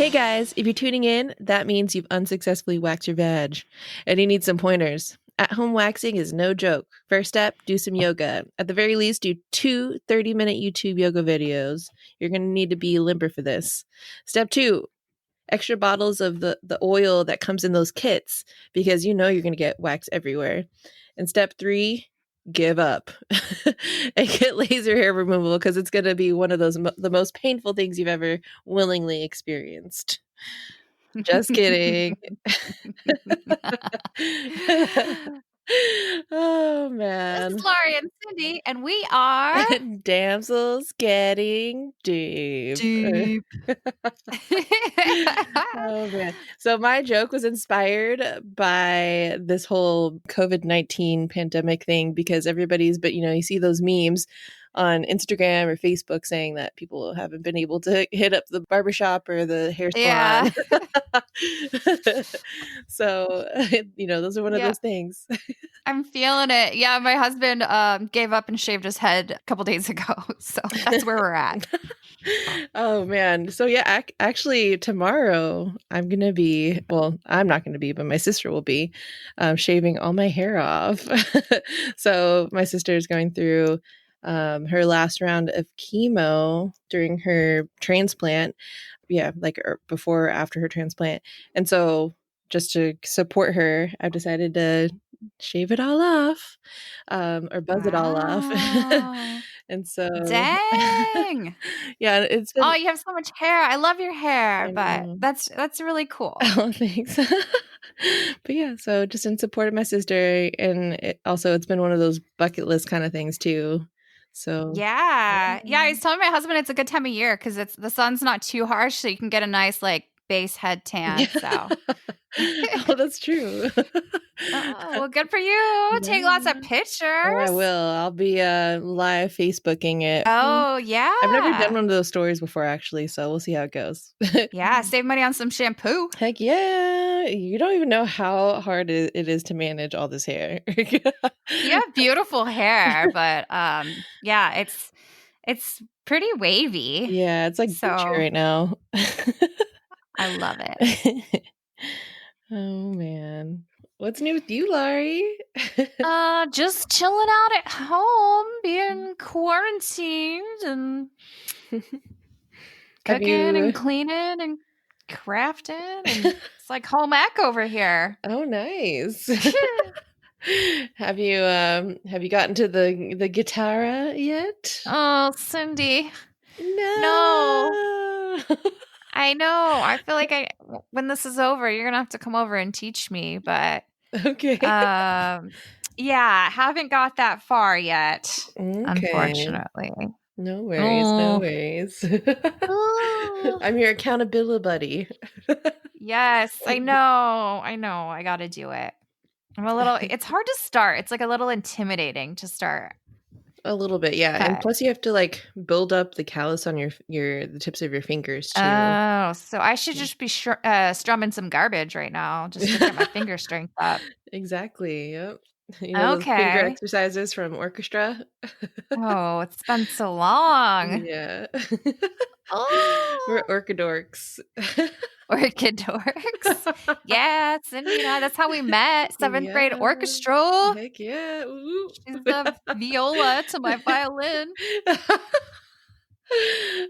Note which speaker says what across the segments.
Speaker 1: Hey guys, if you're tuning in, that means you've unsuccessfully waxed your vag and you need some pointers. At home waxing is no joke. First step, do some yoga. At the very least, do two 30-minute YouTube yoga videos. You're going to need to be limber for this. Step 2, extra bottles of the oil that comes in those kits because you know you're going to get wax everywhere. And step 3, give up and get laser hair removal because it's going to be one of those the most painful things you've ever willingly experienced. Just kidding. Oh
Speaker 2: This
Speaker 1: man.
Speaker 2: is Laurie and Cindy, and we are
Speaker 1: Damsels getting deep.
Speaker 2: deep.
Speaker 1: Oh man. So my joke was inspired by this whole COVID-19 pandemic thing because everybody's, but you see those memes on Instagram or Facebook saying that people haven't been able to hit up the barbershop or the hair salon.
Speaker 2: Yeah.
Speaker 1: So, those are one of
Speaker 2: Yeah.
Speaker 1: those things.
Speaker 2: I'm feeling it. Yeah, my husband gave up and shaved his head a couple days ago. So that's where we're at.
Speaker 1: Oh man. So yeah, actually tomorrow I'm going to be, well, I'm not going to be, but my sister will be shaving all my hair off. So my sister is going through her last round of chemo during her transplant. Yeah, like before or after her transplant. And so just to support her, I've decided to shave it all off or buzz it all off.
Speaker 2: Wow.
Speaker 1: And so
Speaker 2: Dang.
Speaker 1: yeah, it's been
Speaker 2: Oh, you have so much hair. I love your hair,
Speaker 1: I
Speaker 2: but
Speaker 1: know.
Speaker 2: that's really cool.
Speaker 1: Oh, thanks. But yeah, so just in support of my sister, and it's been one of those bucket list kind of things too. So
Speaker 2: Yeah. Yeah, I was telling my husband it's a good time of year because the sun's not too harsh, so you can get a nice base head tan. So
Speaker 1: oh, that's true.
Speaker 2: oh, well, good for you. Take lots of
Speaker 1: Yeah.
Speaker 2: pictures.
Speaker 1: Oh, I will. I'll be live Facebooking it.
Speaker 2: Oh,
Speaker 1: I've never done
Speaker 2: yeah.
Speaker 1: one of those stories before, actually, so we'll see how it goes.
Speaker 2: Yeah, save money on some shampoo.
Speaker 1: Heck yeah. You don't even know how hard it is to manage all this hair.
Speaker 2: You have beautiful hair, but yeah, it's pretty wavy.
Speaker 1: Yeah, it's like Gucci
Speaker 2: So
Speaker 1: right now.
Speaker 2: I love it.
Speaker 1: Oh man. What's new with you, Laurie?
Speaker 2: Just chilling out at home, being quarantined and
Speaker 1: Have
Speaker 2: cooking and
Speaker 1: you
Speaker 2: cleaning and crafting, and it's like home ec over here.
Speaker 1: Oh, nice. Have you gotten to the guitar yet?
Speaker 2: Oh, Cindy.
Speaker 1: No.
Speaker 2: I know. I feel like when this is over, you're gonna have to come over and teach me, but
Speaker 1: Okay.
Speaker 2: yeah, haven't got that far yet,
Speaker 1: Okay.
Speaker 2: unfortunately.
Speaker 1: No worries, no
Speaker 2: Oh.
Speaker 1: worries.
Speaker 2: Oh.
Speaker 1: I'm your accountability buddy.
Speaker 2: Yes, I know. I gotta do it. It's hard to start. It's like a little intimidating to start.
Speaker 1: A little bit, yeah. And
Speaker 2: But
Speaker 1: plus you have to build up the callus on the tips of your fingers too.
Speaker 2: oh, so I should just be strumming some garbage right now just to get my finger strength up.
Speaker 1: Exactly. Yep. You know those finger
Speaker 2: Okay.
Speaker 1: exercises from orchestra?
Speaker 2: Oh, it's been so long.
Speaker 1: Yeah. We're
Speaker 2: Oh,
Speaker 1: orchidorks.
Speaker 2: orchid dorks. Yeah, Cindy and I, that's how we met. Seventh grade
Speaker 1: Yeah.
Speaker 2: orchestra.
Speaker 1: Heck yeah. Ooh.
Speaker 2: She's the viola to my violin.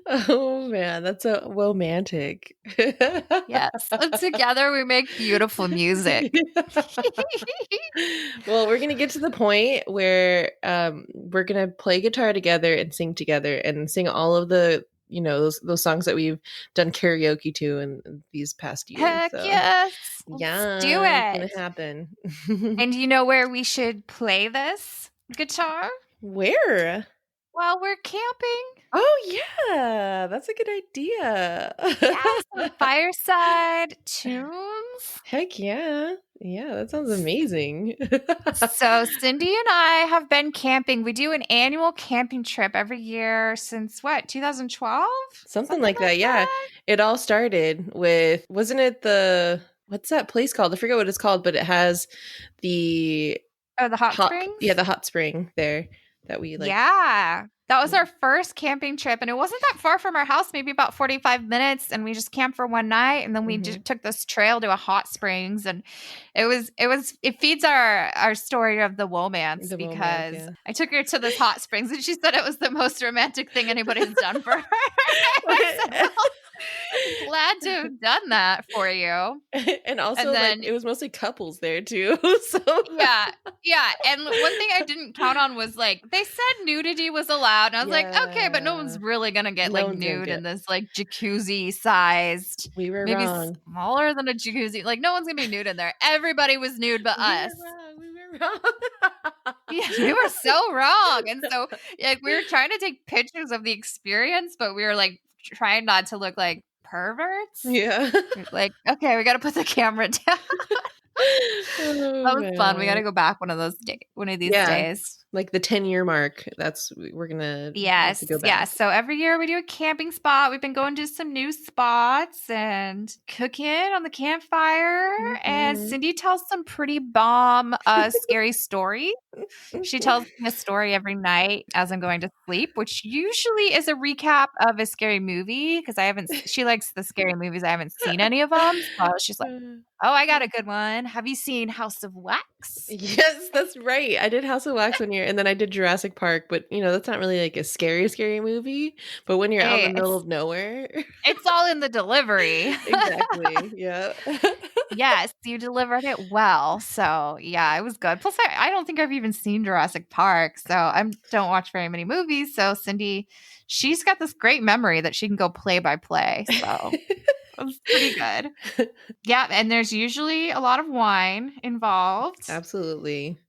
Speaker 1: Oh man, that's a romantic.
Speaker 2: Yes. And together we make beautiful music.
Speaker 1: Well, we're gonna get to the point where we're gonna play guitar together and sing together and sing all of the those songs that we've done karaoke to in these past years.
Speaker 2: Heck
Speaker 1: So
Speaker 2: yes.
Speaker 1: yeah,
Speaker 2: Let's do
Speaker 1: it's
Speaker 2: it.
Speaker 1: gonna happen.
Speaker 2: And do you know where we should play this guitar?
Speaker 1: Where?
Speaker 2: While we're camping.
Speaker 1: Oh yeah, that's a good idea.
Speaker 2: Yeah, some fireside tunes.
Speaker 1: Heck yeah. Yeah, that sounds amazing.
Speaker 2: So Cindy and I have been camping. We do an annual camping trip every year since 2012?
Speaker 1: Something like that, yeah. It all started with, wasn't it what's that place called? I forget what it's called, but it has the
Speaker 2: Oh, the hot springs?
Speaker 1: Yeah, the hot spring there. that we like.
Speaker 2: Yeah. That was our first camping trip, and it wasn't that far from our house, maybe about 45 minutes, and we just camped for one night, and then we took this trail to a hot springs, and it feeds our story of the romance,
Speaker 1: The romance,
Speaker 2: because
Speaker 1: yeah.
Speaker 2: I took her to this hot springs, and she said it was the most romantic thing anybody's done for her. I said, well, I'm glad to have done that for you.
Speaker 1: And also,
Speaker 2: And
Speaker 1: like,
Speaker 2: then
Speaker 1: it was mostly couples there too. So
Speaker 2: yeah. And one thing I didn't count on was, like, they said nudity was allowed, and I was like, "Okay, but no one's
Speaker 1: yeah,
Speaker 2: really gonna get,
Speaker 1: no
Speaker 2: like,
Speaker 1: one's gonna
Speaker 2: nude in
Speaker 1: get.
Speaker 2: this, like, jacuzzi-sized,
Speaker 1: We were
Speaker 2: maybe
Speaker 1: wrong.
Speaker 2: smaller than a jacuzzi, like, no one's gonna be nude in there. Everybody was nude but
Speaker 1: We were
Speaker 2: us."
Speaker 1: wrong. We were wrong.
Speaker 2: Yeah, we were so wrong, and so, like, we were trying to take pictures of the experience, but we were, like, trying not to look like perverts.
Speaker 1: Yeah.
Speaker 2: Like, "Okay, we gotta put the camera down."
Speaker 1: Oh,
Speaker 2: That was fun. We
Speaker 1: man.
Speaker 2: gotta go back one of these
Speaker 1: Yeah,
Speaker 2: days.
Speaker 1: like the 10-year mark. We're gonna have to
Speaker 2: Yes,
Speaker 1: go back.
Speaker 2: yes. So every year we do a camping spot. We've been going to some new spots and cooking on the campfire. And
Speaker 1: Mhm.
Speaker 2: Cindy tells some pretty bomb, scary stories. She tells me a story every night as I'm going to sleep, which usually is a recap of a scary movie, because she likes the scary movies. I haven't seen any of them. So she's like, "Oh, I got a good one. Have you seen House of Wax?"
Speaker 1: Yes, that's right. I did House of Wax 1 year, and then I did Jurassic Park, but that's not really like a scary movie. But when you're out in
Speaker 2: Hey,
Speaker 1: the middle of nowhere,
Speaker 2: it's all in the delivery.
Speaker 1: exactly. Yeah.
Speaker 2: Yes, you delivered it well. So, yeah, it was good. Plus, I don't think I've even seen Jurassic Park. So, I don't watch very many movies. So, Cindy, she's got this great memory that she can go play by play. So, it was pretty good. Yeah. And there's usually a lot of wine involved.
Speaker 1: Absolutely.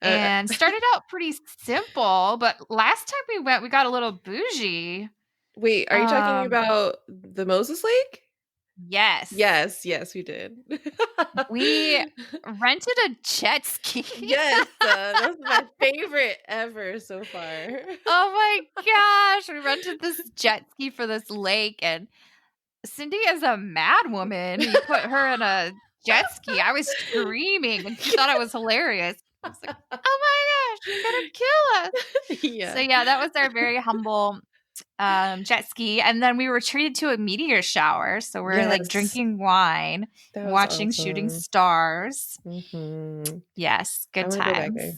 Speaker 2: And started out pretty simple. But last time we went, we got a little bougie.
Speaker 1: Wait, are you talking about the Moses Lake?
Speaker 2: Yes.
Speaker 1: Yes, we did.
Speaker 2: We rented a jet ski.
Speaker 1: Yes, that's my favorite ever so far.
Speaker 2: Oh my gosh. We rented this jet ski for this lake, and Cindy is a mad woman. You put her in a jet ski. I was screaming, and she thought it was hilarious. I was like, oh my gosh, you're going to kill us.
Speaker 1: Yeah.
Speaker 2: So, yeah, that was our very humble jet ski. And then we were treated to a meteor shower. So we're like
Speaker 1: Yes.
Speaker 2: drinking wine,
Speaker 1: That was
Speaker 2: watching shooting
Speaker 1: awesome.
Speaker 2: stars.
Speaker 1: Mhm.
Speaker 2: Yes, good
Speaker 1: I wanna go back
Speaker 2: times.
Speaker 1: there.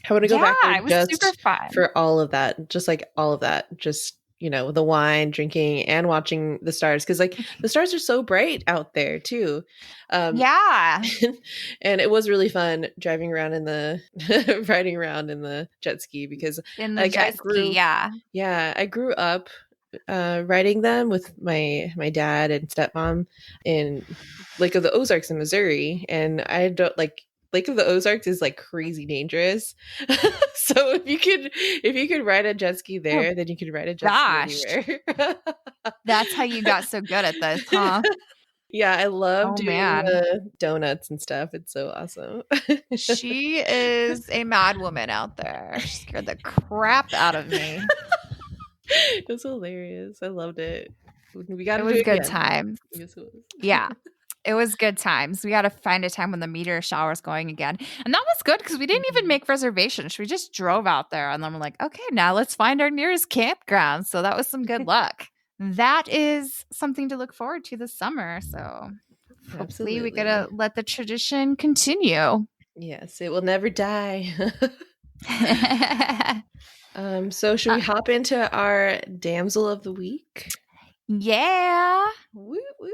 Speaker 1: I want to go back there
Speaker 2: It was super
Speaker 1: just
Speaker 2: fun.
Speaker 1: for all of that. Just like all of that. Just, the wine, drinking, and watching the stars. Because like the stars are so bright out there too.
Speaker 2: Yeah.
Speaker 1: And it was really fun driving around riding around in the jet ski, because
Speaker 2: In the
Speaker 1: like
Speaker 2: jet ski, yeah.
Speaker 1: yeah, I grew up riding them with my dad and stepmom in Lake of the Ozarks in Missouri, and I don't like Lake of the Ozarks is like crazy dangerous. So if you could ride a jet ski there, then you could ride a jet ski anywhere.
Speaker 2: That's how you got so good at this, huh?
Speaker 1: Yeah, I love
Speaker 2: Oh,
Speaker 1: doing
Speaker 2: man.
Speaker 1: the donuts and stuff. It's so awesome.
Speaker 2: She is a mad woman out there. She scared the crap out of me.
Speaker 1: It was hilarious. I loved it. We got to
Speaker 2: It
Speaker 1: do
Speaker 2: was
Speaker 1: it
Speaker 2: good
Speaker 1: again.
Speaker 2: times.
Speaker 1: Yes, it was.
Speaker 2: Yeah. It was good times. We got to find a time when the meteor shower's going again. And that was good because we didn't even make reservations. We just drove out there, and then we're like, okay, now let's find our nearest campground. So that was some good luck. That is something to look forward to this summer. So hopefully we get to let the tradition continue.
Speaker 1: Yes, it will never die. So should we hop into our Damsel of the Week?
Speaker 2: Yeah.
Speaker 1: Woo, woo.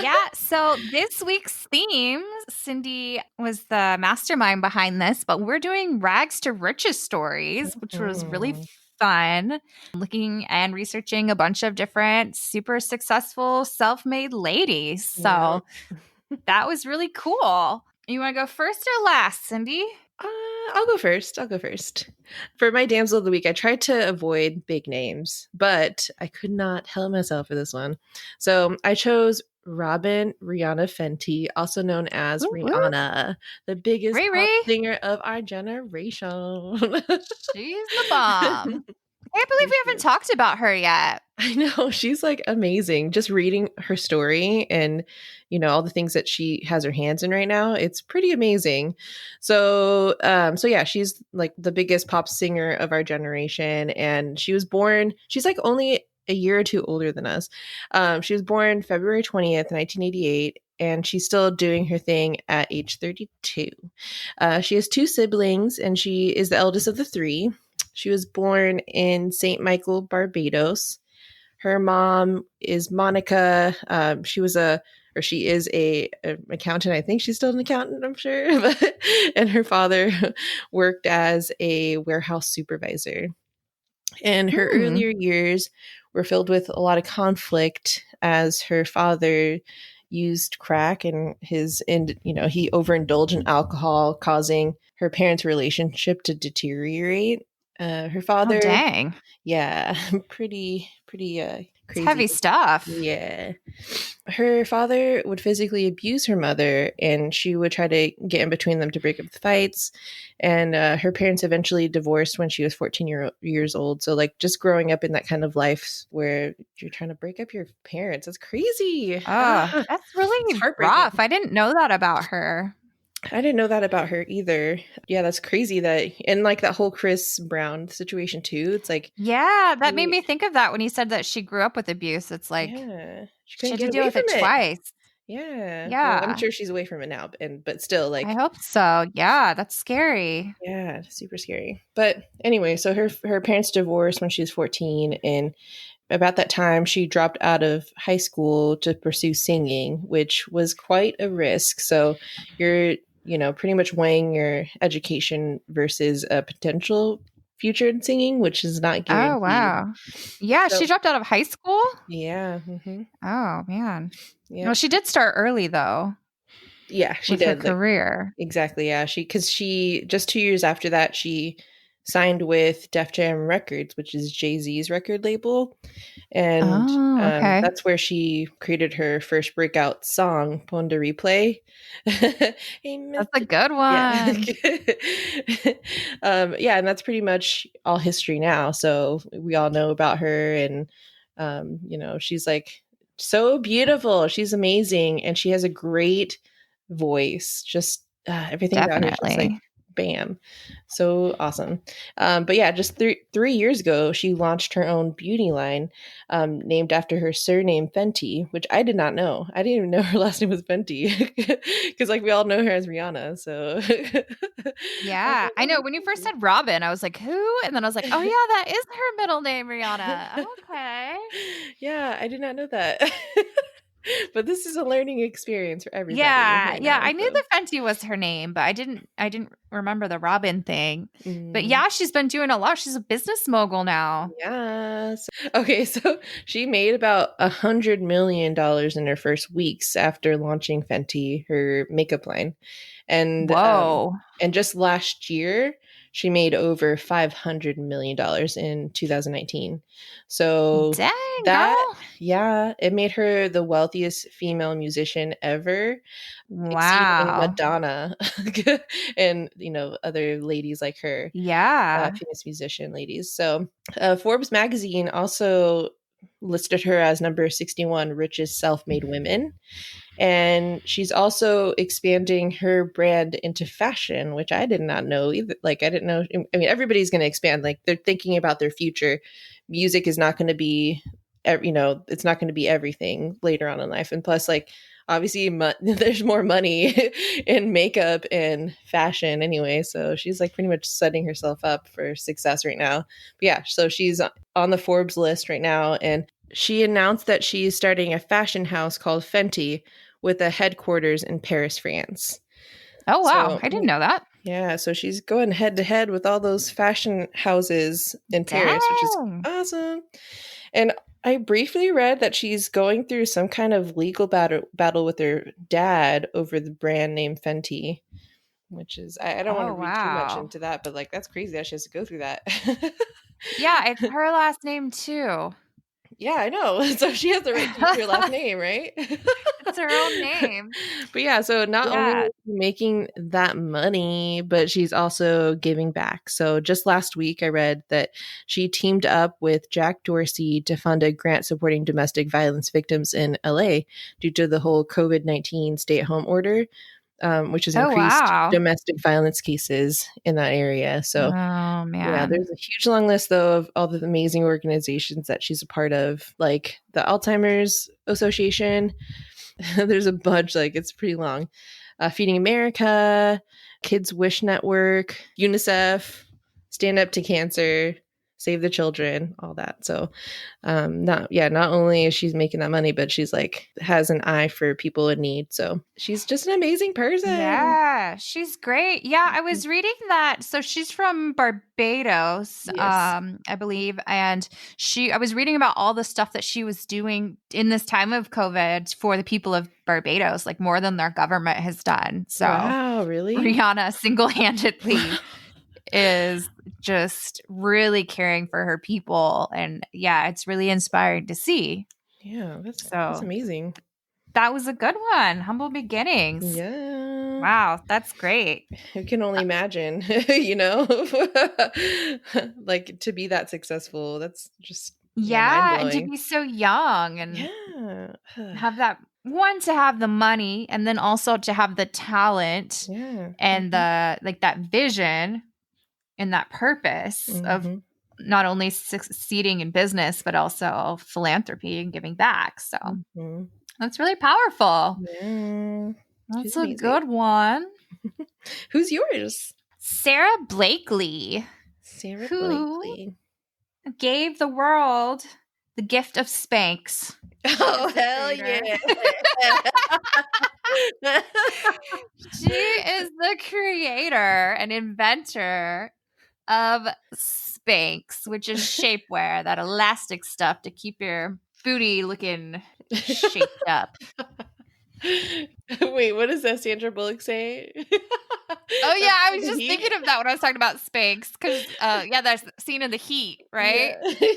Speaker 2: Yeah. So this week's theme, Cindy was the mastermind behind this, but we're doing rags to riches stories, which was really fun. Looking and researching a bunch of different super successful self-made ladies. So that was really cool. You want to go first or last, Cindy?
Speaker 1: I'll go first. For my Damsel of the Week, I tried to avoid big names, but I could not help myself for this one. So I chose Rihanna Fenty, also known as Rihanna, the biggest pop singer of our generation.
Speaker 2: She's the bomb. can't believe we haven't talked about her yet.
Speaker 1: I know, she's like amazing. Just reading her story and, all the things that she has her hands in right now, it's pretty amazing. So yeah, she's like the biggest pop singer of our generation, and she's like only a year or two older than us. She was born February 20th, 1988, and she's still doing her thing at age 32. She has two siblings, and she is the eldest of the three. She was born in St. Michael, Barbados. Her mom is Monica. She is a accountant. I think she's still an accountant, I'm sure. And her father worked as a warehouse supervisor. And her
Speaker 2: Hmm.
Speaker 1: earlier years were filled with a lot of conflict as her father used crack and he overindulged in alcohol, causing her parents' relationship to deteriorate. Her
Speaker 2: Oh,
Speaker 1: father,
Speaker 2: dang.
Speaker 1: yeah, pretty
Speaker 2: It's heavy
Speaker 1: crazy.
Speaker 2: stuff.
Speaker 1: Yeah. Her father would physically abuse her mother, and she would try to get in between them to break up the fights. And her parents eventually divorced when she was 14 years old. So, like, just growing up in that kind of life where you're trying to break up your parents, that's crazy.
Speaker 2: Oh, that's
Speaker 1: It's
Speaker 2: really rough.
Speaker 1: heartbreaking.
Speaker 2: I didn't know that about her.
Speaker 1: I didn't know that about her either. Yeah, that's crazy and like that whole Chris Brown situation too. It's like,
Speaker 2: Yeah, that made
Speaker 1: he,
Speaker 2: me think of that when you said that she grew up with abuse. It's like
Speaker 1: yeah, she
Speaker 2: she
Speaker 1: couldn't
Speaker 2: had to
Speaker 1: get
Speaker 2: deal
Speaker 1: away
Speaker 2: with
Speaker 1: from
Speaker 2: it
Speaker 1: it.
Speaker 2: twice.
Speaker 1: Yeah. Well, I'm
Speaker 2: Yeah,
Speaker 1: sure she's away from it now, but still,
Speaker 2: I
Speaker 1: like,
Speaker 2: hope so. Yeah, that's scary.
Speaker 1: yeah, super scary. But anyway, so her parents divorced when she was 14, and about that time she dropped out of high school to pursue singing, which was quite a risk. So you're, pretty much weighing your education versus a potential future in singing, which is not
Speaker 2: Oh,
Speaker 1: guaranteed.
Speaker 2: wow. Yeah, she
Speaker 1: So
Speaker 2: dropped out of high school?
Speaker 1: yeah,
Speaker 2: Oh, man. Well,
Speaker 1: yep,
Speaker 2: she did start early though
Speaker 1: yeah, she
Speaker 2: with her
Speaker 1: did. Like,
Speaker 2: career.
Speaker 1: exactly, yeah. Because she just 2 years after that, she signed with Def Jam Records, which is Jay-Z's record label, and
Speaker 2: Oh, okay.
Speaker 1: that's where she created her first breakout song, "Pon de Replay." Hey,
Speaker 2: That's a
Speaker 1: Mister,
Speaker 2: good
Speaker 1: yeah,
Speaker 2: one.
Speaker 1: yeah, and that's pretty much all history now. So we all know about her, and she's like so beautiful. She's amazing, and she has a great voice. Just everything about her is just like
Speaker 2: Definitely.
Speaker 1: bam, so awesome. But yeah, just 3 years ago, she launched her own beauty line, named after her surname Fenty, which I did not know. I didn't even know her last name was Fenty because like we all know her as Rihanna. So I was
Speaker 2: Yeah,
Speaker 1: like,
Speaker 2: I
Speaker 1: oh,
Speaker 2: know.
Speaker 1: that's
Speaker 2: When you first
Speaker 1: crazy.
Speaker 2: said Robin, I was like, "Who?" And then I was like, "Oh yeah, that is her middle name, Rihanna." Okay.
Speaker 1: Yeah, I did not know that. But this is a learning experience for everybody
Speaker 2: Yeah,
Speaker 1: right
Speaker 2: yeah.
Speaker 1: now.
Speaker 2: I knew
Speaker 1: So,
Speaker 2: the Fenty was her name, but I didn't remember the Robin thing. But
Speaker 1: mm,
Speaker 2: yeah, she's been doing a lot. She's a business mogul now.
Speaker 1: yes. Okay, so she made about $100 million in her first weeks after launching Fenty, her makeup line. And
Speaker 2: Whoa.
Speaker 1: just last year, she made over $500 million in 2019. So
Speaker 2: Dang,
Speaker 1: that,
Speaker 2: girl.
Speaker 1: yeah, it made her the wealthiest female musician ever, exceeding
Speaker 2: Wow.
Speaker 1: Madonna and other ladies like her,
Speaker 2: Yeah.
Speaker 1: famous musician ladies. So Forbes magazine also listed her as number 61 richest self-made women, and she's also expanding her brand into fashion, which I did not know either. Like, I didn't know. I mean, everybody's going to expand. Like, they're thinking about their future. Music is not going to be, it's not going to be everything later on in life. And plus, like, obviously, there's more money in makeup and fashion anyway. So she's like pretty much setting herself up for success right now. But yeah, so she's on the Forbes list right now. And she announced that she's starting a fashion house called Fenty with a headquarters in Paris, France.
Speaker 2: Oh wow.
Speaker 1: So,
Speaker 2: I didn't know that.
Speaker 1: yeah, so she's going head to head with all those fashion houses in Paris, which is
Speaker 2: Dang.
Speaker 1: awesome. And I briefly read that she's going through some kind of legal battle with her dad over the brand name Fenty, which is, I don't want to
Speaker 2: Oh
Speaker 1: read too much
Speaker 2: wow.
Speaker 1: into that, but like that's crazy that she has to go through that.
Speaker 2: Yeah, it's her last name too.
Speaker 1: Yeah, I know. So she has the right to use her last name, right?
Speaker 2: It's her own name.
Speaker 1: But yeah, so not only
Speaker 2: Yeah.
Speaker 1: is she making that money, but she's also giving back. So just last week, I read that she teamed up with Jack Dorsey to fund a grant supporting domestic violence victims in LA due to the whole COVID-19 stay at home order, which has
Speaker 2: Oh,
Speaker 1: increased
Speaker 2: wow.
Speaker 1: domestic violence cases in that area. So
Speaker 2: Oh,
Speaker 1: yeah,
Speaker 2: man.
Speaker 1: there's a huge long list though of all the amazing organizations that she's a part of, like the Alzheimer's Association. There's a bunch, like it's pretty long. Feeding America, Kids Wish Network, UNICEF, Stand Up to Cancer, Save the Children, all that. So, not only is she's making that money, but she's like has an eye for people in need. So she's just an amazing person.
Speaker 2: Yeah, she's great. Yeah, I was reading that. So she's from Barbados,
Speaker 1: Yes.
Speaker 2: I believe, and I was reading about all the stuff that she was doing in this time of COVID for the people of Barbados, like more than their government has done. So
Speaker 1: Wow, really?
Speaker 2: Rihanna single-handedly is just really caring for her people, and yeah, it's really inspiring to see.
Speaker 1: Yeah, that's
Speaker 2: So
Speaker 1: amazing.
Speaker 2: that was a good one. Humble beginnings.
Speaker 1: Yeah.
Speaker 2: Wow, that's great.
Speaker 1: Who can only imagine, like to be that successful. That's just, yeah, mind
Speaker 2: Yeah, and to
Speaker 1: blowing.
Speaker 2: be so young and
Speaker 1: Yeah.
Speaker 2: have that one to have the money and then also to have the talent
Speaker 1: Yeah.
Speaker 2: and the like that vision and that purpose of
Speaker 1: Mhm.
Speaker 2: not only succeeding in business but also philanthropy and giving back. So
Speaker 1: Mhm.
Speaker 2: that's really powerful.
Speaker 1: Yeah. She's
Speaker 2: That's a
Speaker 1: amazing.
Speaker 2: good one.
Speaker 1: Who's yours?
Speaker 2: Sarah Blakely,
Speaker 1: Sara
Speaker 2: who
Speaker 1: Blakely.
Speaker 2: gave the world the gift of Spanx.
Speaker 1: Oh,
Speaker 2: Is the
Speaker 1: hell
Speaker 2: creator.
Speaker 1: yeah.
Speaker 2: She is the creator and inventor of Spanx, which is shapewear, that elastic stuff to keep your booty looking shaped up.
Speaker 1: Wait, what does that Sandra Bullock say?
Speaker 2: Oh yeah,
Speaker 1: That's
Speaker 2: I
Speaker 1: for
Speaker 2: was
Speaker 1: the
Speaker 2: just
Speaker 1: heat?
Speaker 2: thinking of that when I was talking about Spanx because yeah, there's the scene in the heat, right?
Speaker 1: Yeah.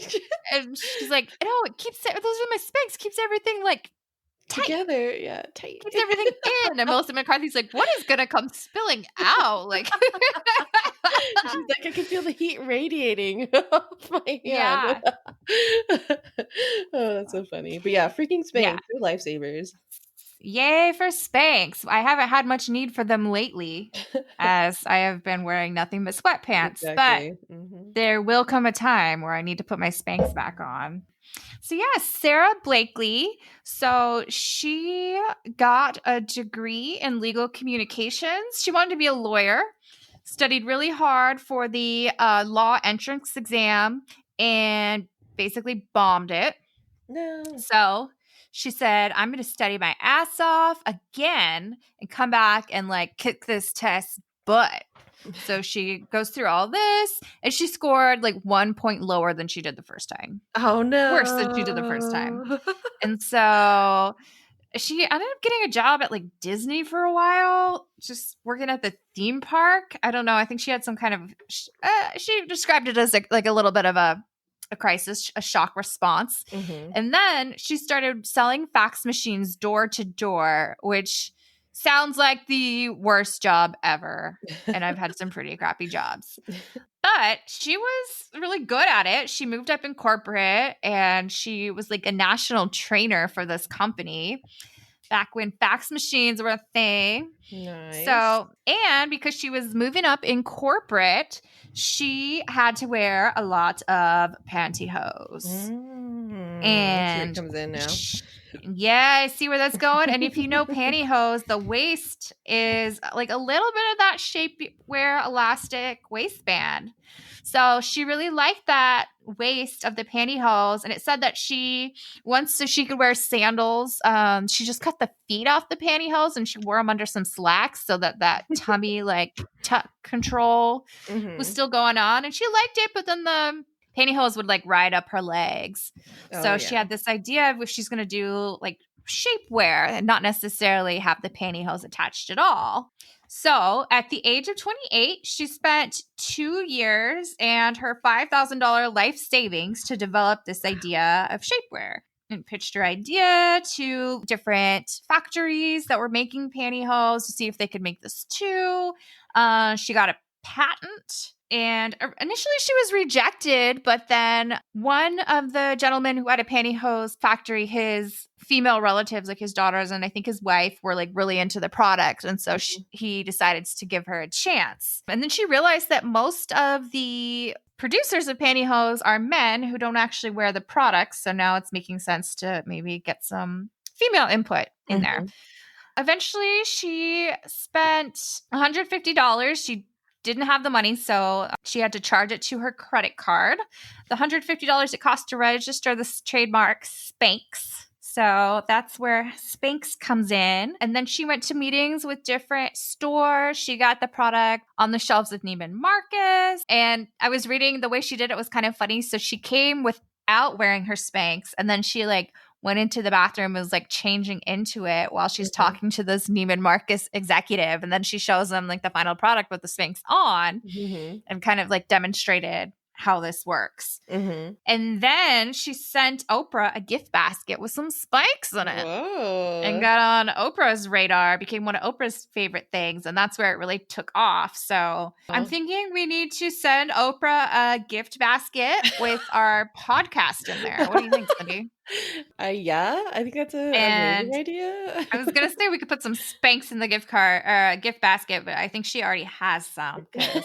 Speaker 2: And she's like, no, it keeps those are my Spanx, keeps everything like tight.
Speaker 1: Together, yeah, tight.
Speaker 2: Keeps everything in. And Melissa McCarthy's like, what is gonna come spilling out? Like
Speaker 1: She's like, I can feel the heat radiating off my hand.
Speaker 2: yeah.
Speaker 1: Oh, that's so funny. But yeah, freaking
Speaker 2: Yeah.
Speaker 1: Spanx, they're lifesavers.
Speaker 2: Yay for Spanx. I haven't had much need for them lately as I have been wearing nothing but sweatpants, but
Speaker 1: Exactly. Hmm.
Speaker 2: there will come a time where I need to put my Spanx back on. So yeah, Sara Blakely. So she got a degree in legal communications. She wanted to be a lawyer, studied really hard for the law entrance exam, and basically bombed it.
Speaker 1: No.
Speaker 2: So she said, I'm going to study my ass off again and come back and like kick this test butt. So she goes through all this and she scored like 1 point lower than she did the first time.
Speaker 1: Oh
Speaker 2: Worse than she did the first time.
Speaker 1: no.
Speaker 2: And so she ended up getting a job at like Disney for a while, just working at the theme park. I don't know. I think she had some kind of, she described it as like a little bit of a crisis, a shock response.
Speaker 1: Hmm.
Speaker 2: And then she started selling fax machines door to door, which sounds like the worst job ever. And I've had some pretty crappy jobs. But she was really good at it. She moved up in corporate and she was like a national trainer for this company back when fax machines were a thing.
Speaker 1: Nice.
Speaker 2: So, and because she was moving up in corporate, she had to wear a lot of pantyhose.
Speaker 1: That's where it
Speaker 2: And
Speaker 1: comes in now.
Speaker 2: yeah, I see where that's going. And if you know pantyhose, the waist is like a little bit of that shapewear elastic waistband. So she really liked that waist of the pantyhose. And it said that she, once so she could wear sandals, she just cut the feet off the pantyhose and she wore them under some slacks so that tummy like tuck control was still going on. And she liked it, but then the pantyhose would like ride up her legs. So she had this idea of if she's going to do like shapewear and not necessarily have the pantyhose attached at all. So at the age of 28, she spent 2 years and her $5,000 life savings to develop this idea of shapewear, and pitched her idea to different factories that were making pantyhose to see if they could make this too. She got a patent. And initially she was rejected, but then one of the gentlemen who had a pantyhose factory, his female relatives, like his daughters and I think his wife, were like really into the product. And so he decided to give her a chance. And then she realized that most of the producers of pantyhose are men who don't actually wear the products. So now it's making sense to maybe get some female input in there. Eventually, she spent $150. She didn't have the money, so she had to charge it to her credit card. The $150 it cost to register this trademark Spanx. So that's where Spanx comes in. And then she went to meetings with different stores. She got the product on the shelves of Neiman Marcus. And I was reading, the way she did it was kind of funny. So she came without wearing her Spanx, and then she like went into the bathroom and was like changing into it while she's talking to this Neiman Marcus executive. And then she shows them like the final product with the Spanx on and kind of like demonstrated how this works. And then she sent Oprah a gift basket with some Spanx in it.
Speaker 1: Whoa.
Speaker 2: And got on Oprah's radar, became one of Oprah's favorite things. And that's where it really took off. So I'm thinking we need to send Oprah a gift basket with our podcast in there. What do you think, Cindy?
Speaker 1: Yeah, I think that's an amazing idea.
Speaker 2: I was gonna say we could put some Spanx in the gift basket, but I think she already has some because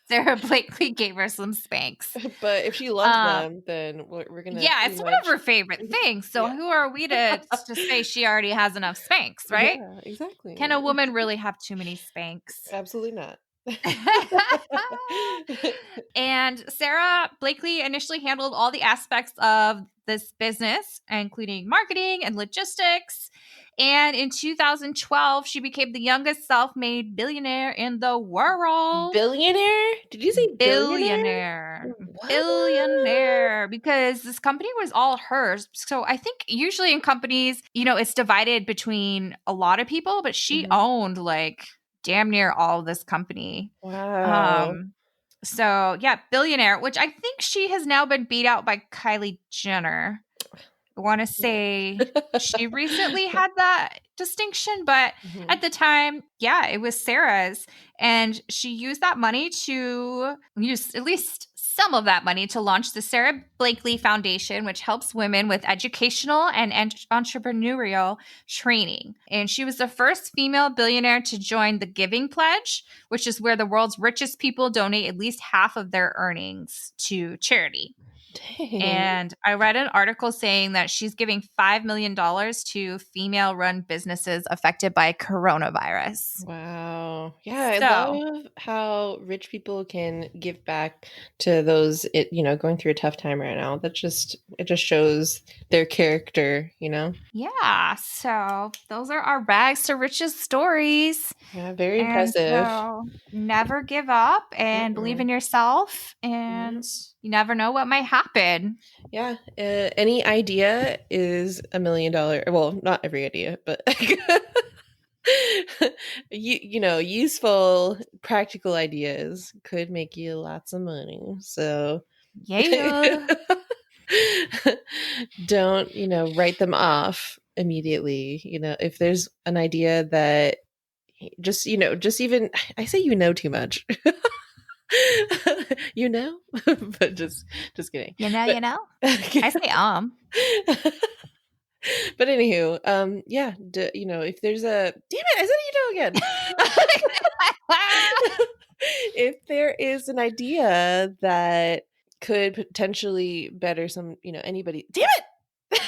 Speaker 2: Sara Blakely gave her some Spanx.
Speaker 1: But if she loves them, then we're gonna.
Speaker 2: Yeah, it's one of her favorite things. So who are we to say she already has enough Spanx, right?
Speaker 1: Yeah, exactly.
Speaker 2: Can a woman really have too many Spanx?
Speaker 1: Absolutely not.
Speaker 2: And Sara Blakely initially handled all the aspects of this business, including marketing and logistics. And in 2012, she became the youngest self-made billionaire in the world.
Speaker 1: Billionaire? Did you say
Speaker 2: billionaire? Billionaire. Because this company was all hers. So I think usually in companies, it's divided between a lot of people, but she owned like damn near all of this company.
Speaker 1: Wow.
Speaker 2: So yeah, billionaire, which I think she has now been beat out by Kylie Jenner. I want to say she recently had that distinction, but at the time, yeah, it was Sarah's. And she used that money to use at least some of that money to launch the Sara Blakely Foundation, which helps women with educational and entrepreneurial training. And she was the first female billionaire to join the Giving Pledge, which is where the world's richest people donate at least half of their earnings to charity.
Speaker 1: Dang.
Speaker 2: And I read an article saying that she's giving $5 million to female-run businesses affected by coronavirus.
Speaker 1: Wow. Yeah, I love how rich people can give back to those, going through a tough time right now. It just shows their character,
Speaker 2: Yeah. So those are our rags to riches stories.
Speaker 1: Yeah, very impressive.
Speaker 2: So never give up and believe in yourself, and you never know what might happen.
Speaker 1: Yeah. Any idea is $1 million. Well, not every idea, but useful, practical ideas could make you lots of money. So
Speaker 2: yeah.
Speaker 1: Don't, write them off immediately. If there's an idea that just even, I say too much. But just kidding.
Speaker 2: I say
Speaker 1: But anywho, yeah, if there's a, damn it, I said again. If there is an idea that could potentially better some, anybody, damn it.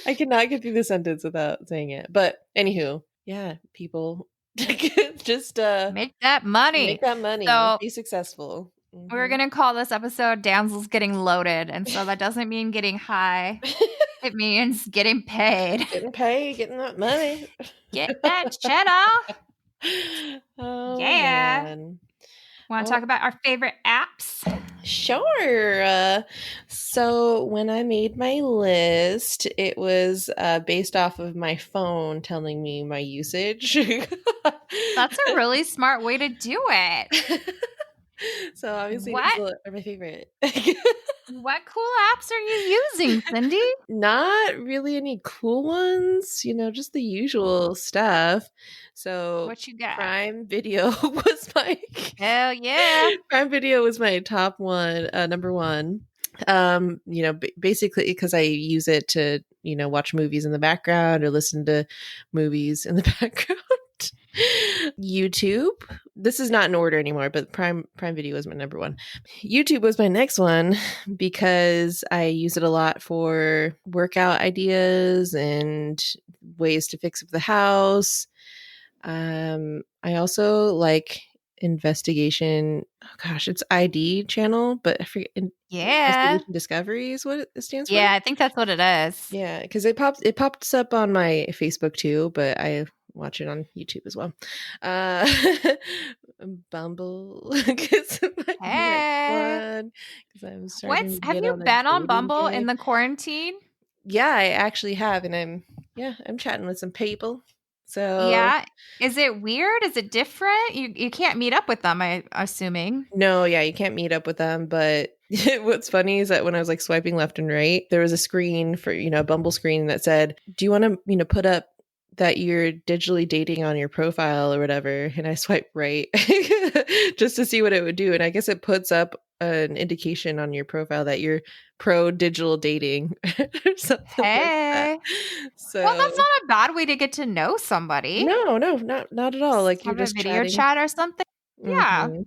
Speaker 1: I cannot get through the sentence without saying it. But anywho, yeah, people just
Speaker 2: make that money.
Speaker 1: So, be successful.
Speaker 2: We're going to call this episode Damsels Getting Loaded. And so that doesn't mean getting high. It means getting paid.
Speaker 1: Getting that money.
Speaker 2: Get that cheddar.
Speaker 1: Oh,
Speaker 2: yeah.
Speaker 1: Man.
Speaker 2: Want to talk about our favorite apps?
Speaker 1: Sure. So when I made my list, it was based off of my phone telling me my usage.
Speaker 2: That's a really smart way to do it.
Speaker 1: So obviously these
Speaker 2: What
Speaker 1: are my favorite.
Speaker 2: what cool apps are you using, Cindy?
Speaker 1: Not really any cool ones, just the usual stuff. So
Speaker 2: What you got?
Speaker 1: Prime Video was my
Speaker 2: Hell yeah.
Speaker 1: Prime Video was my top one, number one. Basically because I use it to, watch movies in the background or listen to movies in the background. YouTube. This is not in order anymore, but Prime Video was my number one. YouTube was my next one because I use it a lot for workout ideas and ways to fix up the house. I also like investigation. Oh gosh, it's ID channel, but I forget.
Speaker 2: Yeah.
Speaker 1: Investigation Discovery is what it stands for.
Speaker 2: Yeah, I think that's what it is.
Speaker 1: Yeah, because it pops up on my Facebook too, but I watch it on YouTube as well. Uh, Bumble is my next
Speaker 2: Hey.
Speaker 1: one because I'm starting to
Speaker 2: Have
Speaker 1: get
Speaker 2: you
Speaker 1: on a
Speaker 2: been on
Speaker 1: dating
Speaker 2: Bumble in
Speaker 1: kick.
Speaker 2: the quarantine?
Speaker 1: Yeah, I actually have, and I'm chatting with some people. So
Speaker 2: Yeah. Is it weird? Is it different? You can't meet up with them, I assuming.
Speaker 1: no, yeah, you can't meet up with them. But what's funny is that when I was like swiping left and right, there was a screen for, a Bumble screen that said, do you want to, put up that you're digitally dating on your profile or whatever? And I swipe right just to see what it would do. And I guess it puts up an indication on your profile that you're pro digital dating or something like that.
Speaker 2: Hey. Well,
Speaker 1: So
Speaker 2: that's not a bad way to get to know somebody.
Speaker 1: no, not at all. Like you're
Speaker 2: Have a
Speaker 1: just
Speaker 2: video
Speaker 1: chatting.
Speaker 2: chat or something. Yeah.
Speaker 1: Mhm.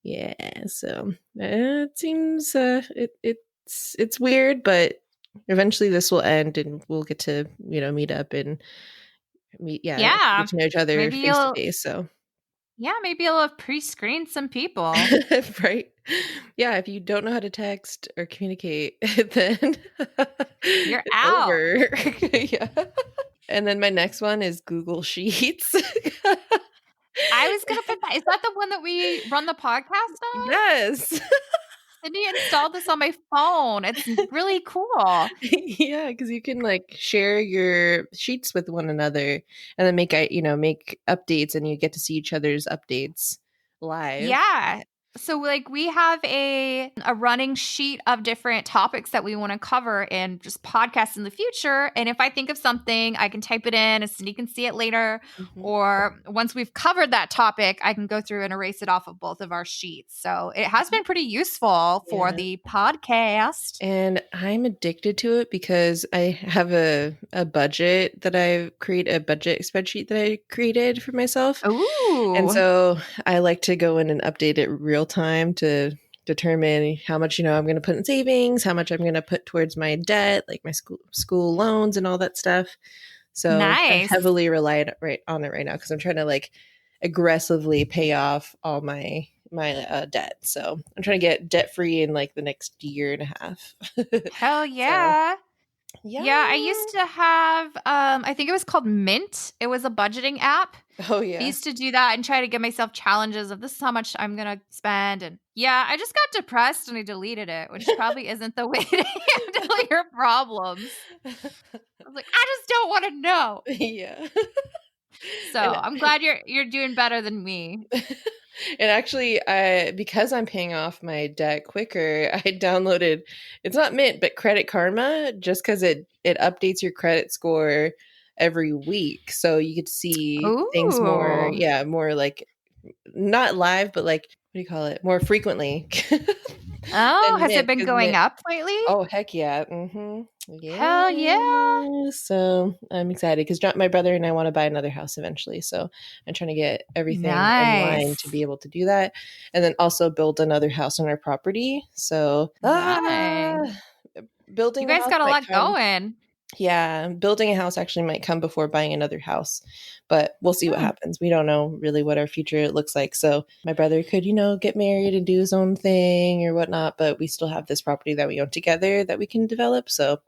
Speaker 1: Yeah, so it seems it's weird, but eventually this will end and we'll get to, meet up and
Speaker 2: Yeah.
Speaker 1: get to know each other
Speaker 2: Maybe
Speaker 1: face to
Speaker 2: you'll
Speaker 1: face. So
Speaker 2: maybe you'll have pre-screened some people.
Speaker 1: right. Yeah, if you don't know how to text or communicate, then
Speaker 2: You're
Speaker 1: it's
Speaker 2: out.
Speaker 1: over. Yeah. And then my next one is Google Sheets.
Speaker 2: I was gonna put that. Is that the one that we run the podcast on?
Speaker 1: Yes.
Speaker 2: Cindy installed this on my phone. It's really cool.
Speaker 1: Yeah, because you can like share your sheets with one another and then make updates and you get to see each other's updates live.
Speaker 2: Yeah. So like we have a running sheet of different topics that we want to cover in just podcasts in the future. And if I think of something, I can type it in and Cindy can see it later.
Speaker 1: Mhm.
Speaker 2: Or once we've covered that topic, I can go through and erase it off of both of our sheets. So it has been pretty useful for
Speaker 1: Yeah.
Speaker 2: the podcast.
Speaker 1: And I'm addicted to it because I have a budget that I create a budget spreadsheet that I created for myself. And
Speaker 2: Ooh.
Speaker 1: so I like to go in and update it real time to determine how much, I'm going to put in savings, how much I'm going to put towards my debt, like my school loans and all that stuff. So I
Speaker 2: Nice.
Speaker 1: heavily rely right on it right now because I'm trying to like aggressively pay off all my debt. So I'm trying to get debt free in like the next year and a half.
Speaker 2: Hell
Speaker 1: So
Speaker 2: yeah.
Speaker 1: yeah.
Speaker 2: Yeah, I used to have I think it was called Mint. It was a budgeting app.
Speaker 1: Oh
Speaker 2: I
Speaker 1: yeah.
Speaker 2: used to do that and try to give myself challenges of this is how much I'm going to spend. And yeah, I just got depressed and I deleted it, which probably isn't the way to handle your problems. I was like, I just don't want to know.
Speaker 1: Yeah.
Speaker 2: So
Speaker 1: And
Speaker 2: I'm glad you're doing better than me.
Speaker 1: and actually, because I'm paying off my debt quicker, I downloaded. It's not Mint, but Credit Karma, just because it updates your credit score every week, so you get to see things more.
Speaker 2: Ooh.
Speaker 1: Yeah, more like not live, but like what do you call it? More frequently
Speaker 2: Oh,
Speaker 1: than
Speaker 2: has it
Speaker 1: Mint.
Speaker 2: been
Speaker 1: Because
Speaker 2: going
Speaker 1: Mint.
Speaker 2: up lately?
Speaker 1: Oh heck yeah! Mm-hmm. Yeah.
Speaker 2: Hell yeah.
Speaker 1: So I'm excited because my brother and I want to buy another house eventually. So I'm trying to get everything in line to
Speaker 2: Nice.
Speaker 1: be able to do that, and then also build another house on our property. So
Speaker 2: Nice. You
Speaker 1: building a
Speaker 2: guys
Speaker 1: house
Speaker 2: got a
Speaker 1: might
Speaker 2: lot
Speaker 1: come.
Speaker 2: going.
Speaker 1: Yeah, building a house actually might come before buying another house, but we'll see what
Speaker 2: Hmm.
Speaker 1: happens. We don't know really what our future looks like. So my brother could, get married and do his own thing or whatnot, but we still have this property that we own together that we can develop. So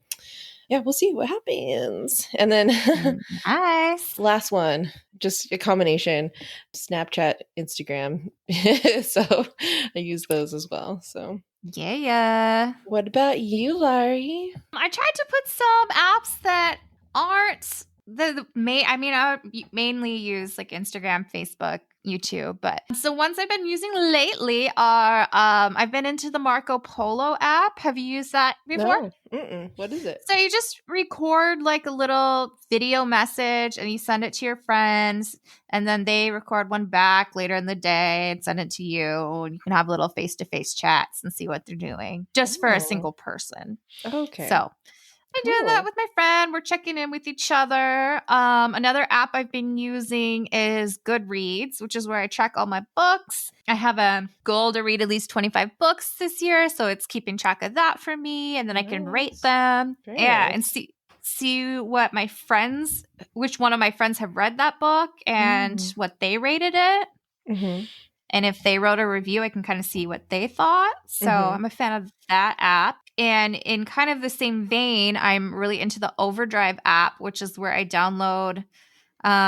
Speaker 1: yeah, we'll see what happens. And then
Speaker 2: Nice.
Speaker 1: last one, just a combination, Snapchat, Instagram. So I use those as well. So
Speaker 2: Yeah.
Speaker 1: What about you, Laurie?
Speaker 2: I tried to put some apps that aren't the main. I mean, I mainly use like Instagram, Facebook, YouTube, but so ones I've been using lately are I've been into the Marco Polo app. Have you used that before?
Speaker 1: No. Mm-mm. What is it?
Speaker 2: So you just record like a little video message and you send it to your friends, and then they record one back later in the day and send it to you. And you can have little face-to-face chats and see what they're doing just for a
Speaker 1: Oh,
Speaker 2: single person.
Speaker 1: okay.
Speaker 2: So I'm doing that
Speaker 1: Cool.
Speaker 2: with my friend. We're checking in with each other. Another app I've been using is Goodreads, which is where I track all my books. I have a goal to read at least 25 books this year, so it's keeping track of that for me, and then I can rate
Speaker 1: Nice.
Speaker 2: them.
Speaker 1: Very
Speaker 2: Yeah, and
Speaker 1: nice.
Speaker 2: see what my friends, which one of my friends have read that book and
Speaker 1: Mm-hmm.
Speaker 2: what they rated it.
Speaker 1: Mm-hmm.
Speaker 2: And if they wrote a review, I can kind of see what they thought. So
Speaker 1: Mm-hmm.
Speaker 2: I'm a fan of that app. And in kind of the same vein, I'm really into the Overdrive app, which is where I download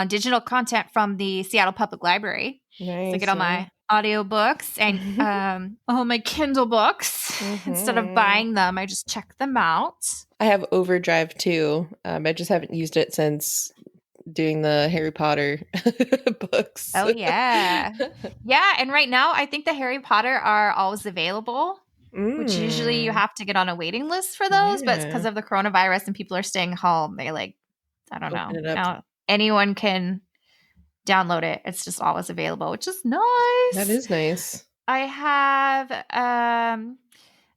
Speaker 2: digital content from the Seattle Public Library. So I get
Speaker 1: Nice.
Speaker 2: all
Speaker 1: Yeah.
Speaker 2: my audiobooks and all my Kindle books. Instead of
Speaker 1: Mm-hmm.
Speaker 2: buying them, I just check them out.
Speaker 1: I have Overdrive too. I just haven't used it since doing the Harry Potter books.
Speaker 2: Oh, yeah. Yeah. And right now, I think the Harry Potter are always available, which usually you
Speaker 1: Mm.
Speaker 2: have to get on a waiting list for those. But because
Speaker 1: Yeah.
Speaker 2: of the coronavirus and people are staying home, they like, I don't
Speaker 1: Open
Speaker 2: know.
Speaker 1: it up.
Speaker 2: Now anyone can download it. It's just always available, which is
Speaker 1: That
Speaker 2: nice.
Speaker 1: is nice.
Speaker 2: I have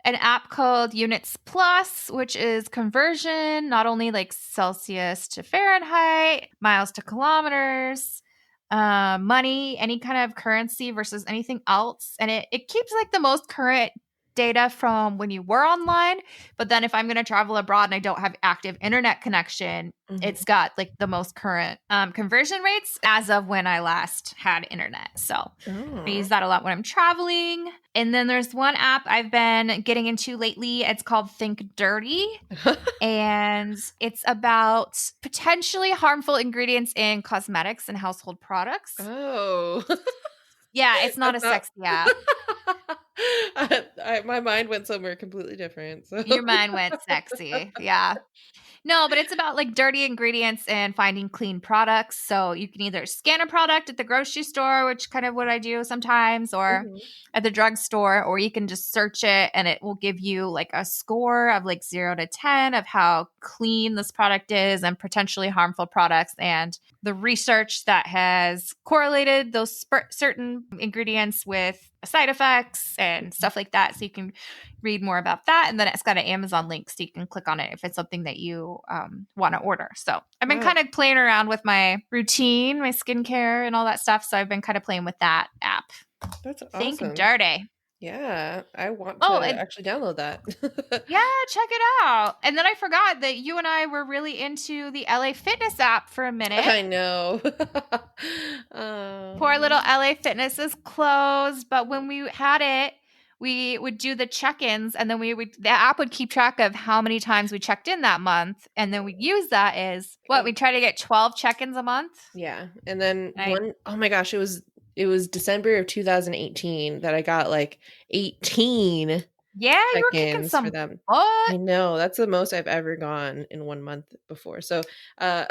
Speaker 2: an app called Units Plus, which is conversion, not only like Celsius to Fahrenheit, miles to kilometers, money, any kind of currency versus anything else. And it keeps like the most current data from when you were online. But then if I'm going to travel abroad and I don't have active internet connection,
Speaker 1: Mhm.
Speaker 2: it's got like the most current conversion rates as of when I last had internet. So I
Speaker 1: Oh.
Speaker 2: use that a lot when I'm traveling. And then there's one app I've been getting into lately. It's called Think Dirty. And it's about potentially harmful ingredients in cosmetics and household products.
Speaker 1: Oh.
Speaker 2: Yeah, it's not a
Speaker 1: That's not
Speaker 2: sexy app.
Speaker 1: my mind went somewhere completely different. So
Speaker 2: Your mind went sexy. Yeah. No, but it's about like dirty ingredients and finding clean products. So you can either scan a product at the grocery store, which kind of what I do sometimes, or
Speaker 1: Mhm.
Speaker 2: at the drugstore, or you can just search it and it will give you like a score of like 0 to 10 of how clean this product is and potentially harmful products and the research that has correlated those certain ingredients with side effects and stuff like that. So you can read more about that. And then it's got an Amazon link so you can click on it if it's something that you want to order. So I've been
Speaker 1: Wow,
Speaker 2: kind of playing around with my routine, my skincare, and all that stuff. So I've been kind of playing with that app.
Speaker 1: that's
Speaker 2: Think
Speaker 1: awesome.
Speaker 2: dirty.
Speaker 1: Yeah, I want
Speaker 2: Oh,
Speaker 1: to
Speaker 2: and
Speaker 1: actually download that.
Speaker 2: yeah, check it out. And then I forgot that you and I were really into the LA Fitness app for a minute.
Speaker 1: I know.
Speaker 2: Poor little
Speaker 1: Um,
Speaker 2: LA Fitness is closed, but when we had it, we would do the check-ins and then the app would keep track of how many times we checked in that month. And then we use that as what we try to get 12 check-ins a month.
Speaker 1: yeah, and then
Speaker 2: I
Speaker 1: oh my gosh, it was December of 2018 that I got like 18
Speaker 2: Yeah, you were kicking
Speaker 1: check-ins for
Speaker 2: some
Speaker 1: them.
Speaker 2: butt.
Speaker 1: I know, that's the most I've ever gone in 1 month before. So, I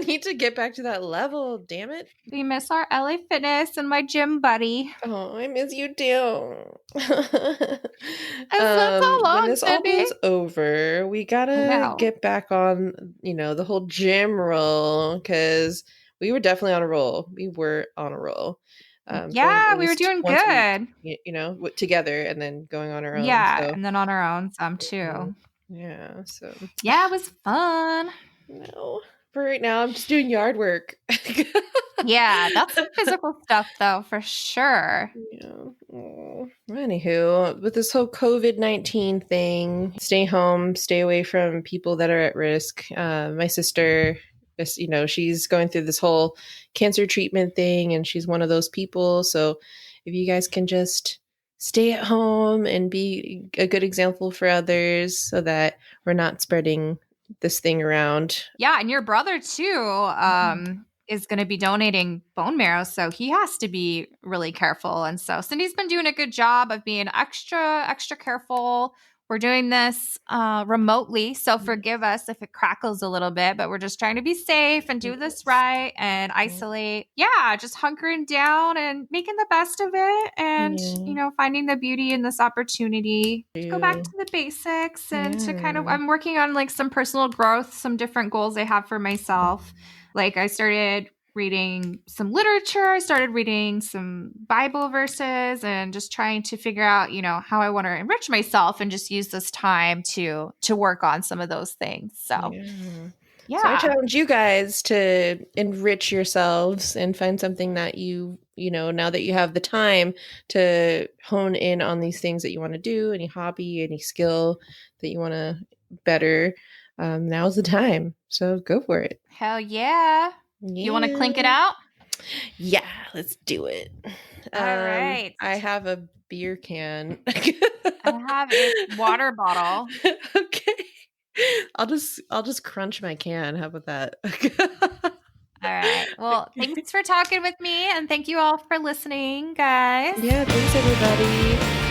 Speaker 1: need to get back to that level, damn it.
Speaker 2: We miss our LA Fitness and my gym buddy.
Speaker 1: Oh, I miss you too.
Speaker 2: It's been so
Speaker 1: When
Speaker 2: long,
Speaker 1: this all
Speaker 2: Cindy.
Speaker 1: blows over, we
Speaker 2: I
Speaker 1: gotta
Speaker 2: know.
Speaker 1: get back on, the whole gym roll because we were definitely on a roll. We were on a roll. Going
Speaker 2: Yeah,
Speaker 1: at
Speaker 2: we were
Speaker 1: least
Speaker 2: doing
Speaker 1: once a week,
Speaker 2: good.
Speaker 1: together and then going on our own.
Speaker 2: Yeah,
Speaker 1: So,
Speaker 2: and then on our own, some
Speaker 1: mhm,
Speaker 2: too.
Speaker 1: yeah. So,
Speaker 2: Yeah, it was fun.
Speaker 1: no, for right now, I'm just doing yard work.
Speaker 2: Yeah, that's some physical stuff though, for sure.
Speaker 1: Yeah. Oh. Anywho, with this whole COVID-19 thing, stay home, stay away from people that are at risk. My sister, she's going through this whole cancer treatment thing, and she's one of those people. So if you guys can just stay at home and be a good example for others so that we're not spreading this thing around.
Speaker 2: Yeah, and your brother too. is going to be donating bone marrow, so he has to be really careful. And so Cindy's been doing a good job of being extra careful. We're doing this remotely, so forgive us if it crackles a little bit, but we're just trying to be safe and do this right and isolate. Yeah, just hunkering down and making the best of it, and finding the beauty in this opportunity to go back to the basics and to kind of, I'm working on like some personal growth, some different goals I have for myself. Like I started reading some literature, I started reading some Bible verses, and just trying to figure out, how I want to enrich myself and just use this time to work on some of those things. So, yeah.
Speaker 1: So I challenge you guys to enrich yourselves and find something that now that you have the time to hone in on these things that you want to do, any hobby, any skill that you want to better. Now's the time. So go for it.
Speaker 2: Hell yeah. You want to clink it out?
Speaker 1: Yeah, let's do it.
Speaker 2: All right.
Speaker 1: I have a beer can.
Speaker 2: I have a water bottle.
Speaker 1: Okay. I'll just crunch my can. How about that?
Speaker 2: All right. Well, thanks for talking with me, and thank you all for listening, guys.
Speaker 1: Yeah, thanks everybody.